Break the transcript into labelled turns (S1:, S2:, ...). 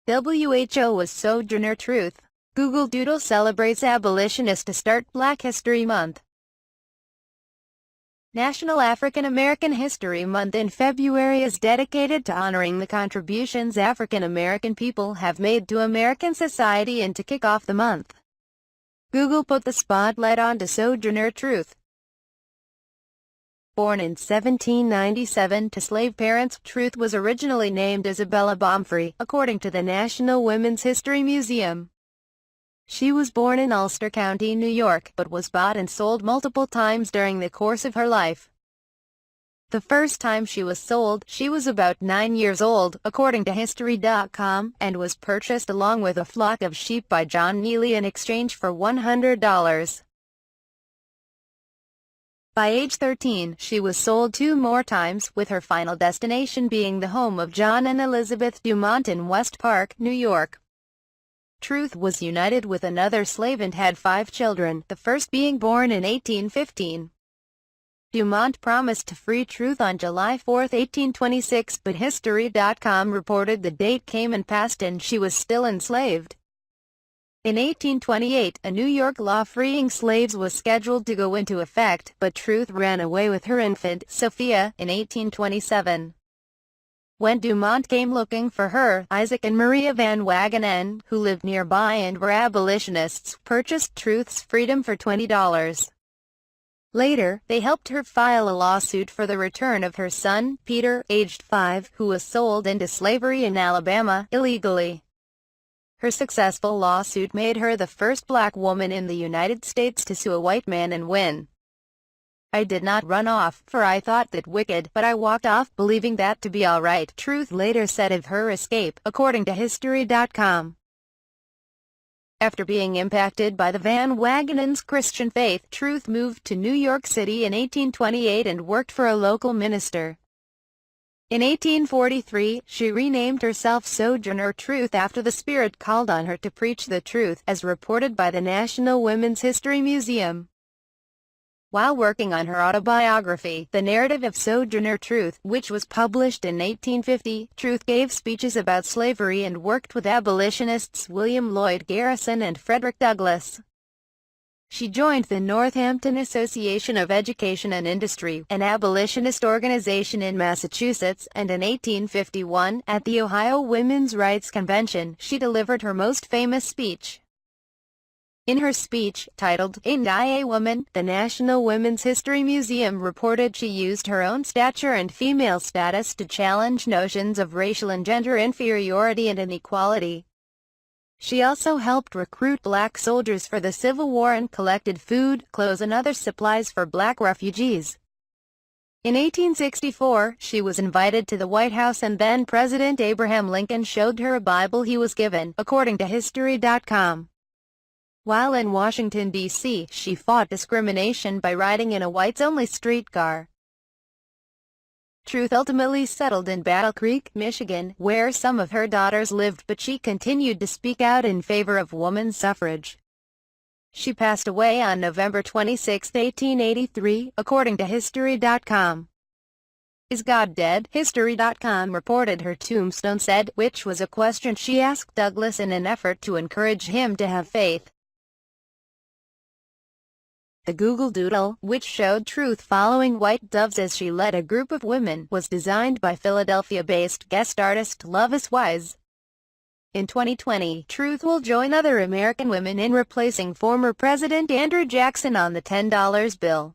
S1: WHO was Sojourner Truth. Google Doodle celebrates Abolitionist to start Black History Month. National African American History Month in February is dedicated to honoring the contributions African American people have made to American society, and to kick off the month, Google put the spotlight onto Sojourner Truth. Born in 1797 to slave parents, Truth was originally named Isabella Baumfree, according to the National Women's History Museum. She was born in Ulster County, New York, but was bought and sold multiple times during the course of her life. The first time she was sold, she was about 9 years old, according to History.com, and was purchased along with a flock of sheep by John Neely in exchange for $100. By age 13, she was sold 2 more times, with her final destination being the home of John and Elizabeth Dumont in West Park, New York. Truth was united with another slave and had 5 children, the first being born in 1815. Dumont promised to free Truth on July 4, 1826, but History.com reported the date came and passed and she was still enslaved. In 1828, a New York law freeing slaves was scheduled to go into effect, but Truth ran away with her infant, Sophia, in 1827. When Dumont came looking for her, Isaac and Maria Van Wagenen, who lived nearby and were abolitionists, purchased Truth's freedom for $20. Later, they helped her file a lawsuit for the return of her son, Peter, aged 5, who was sold into slavery in Alabama, illegally. Her successful lawsuit made her the first black woman in the United States to sue a white man and win. "I did not run off, for I thought that wicked, but I walked off believing that to be all right," Truth later said of her escape, according to History.com. After being impacted by the Van Wagenen's Christian faith, Truth moved to New York City in 1828 and worked for a local minister. In 1843, she renamed herself Sojourner Truth after the Spirit called on her to preach the truth, as reported by the National Women's History Museum. While working on her autobiography, The Narrative of Sojourner Truth, which was published in 1850, Truth gave speeches about slavery and worked with abolitionists William Lloyd Garrison and Frederick Douglass. She joined the Northampton Association of Education and Industry, an abolitionist organization in Massachusetts, and in 1851, at the Ohio Women's Rights Convention, she delivered her most famous speech. In her speech, titled, "Ain't I a Woman?" the National Women's History Museum reported she used her own stature and female status to challenge notions of racial and gender inferiority and inequality. She also helped recruit black soldiers for the Civil War and collected food, clothes and other supplies for black refugees. In 1864, she was invited to the White House and then President Abraham Lincoln showed her a Bible he was given, according to History.com. While in Washington, D.C., she fought discrimination by riding in a whites-only streetcar. Truth ultimately settled in Battle Creek, Michigan, where some of her daughters lived, but she continued to speak out in favor of women's suffrage. She passed away on November 26, 1883, according to History.com. "Is God dead?" History.com reported her tombstone said, which was a question she asked Douglass in an effort to encourage him to have faith. The Google Doodle, which showed Truth following white doves as she led a group of women, was designed by Philadelphia-based guest artist Lovis Wise. In 2020, Truth will join other American women in replacing former President Andrew Jackson on the $10 bill.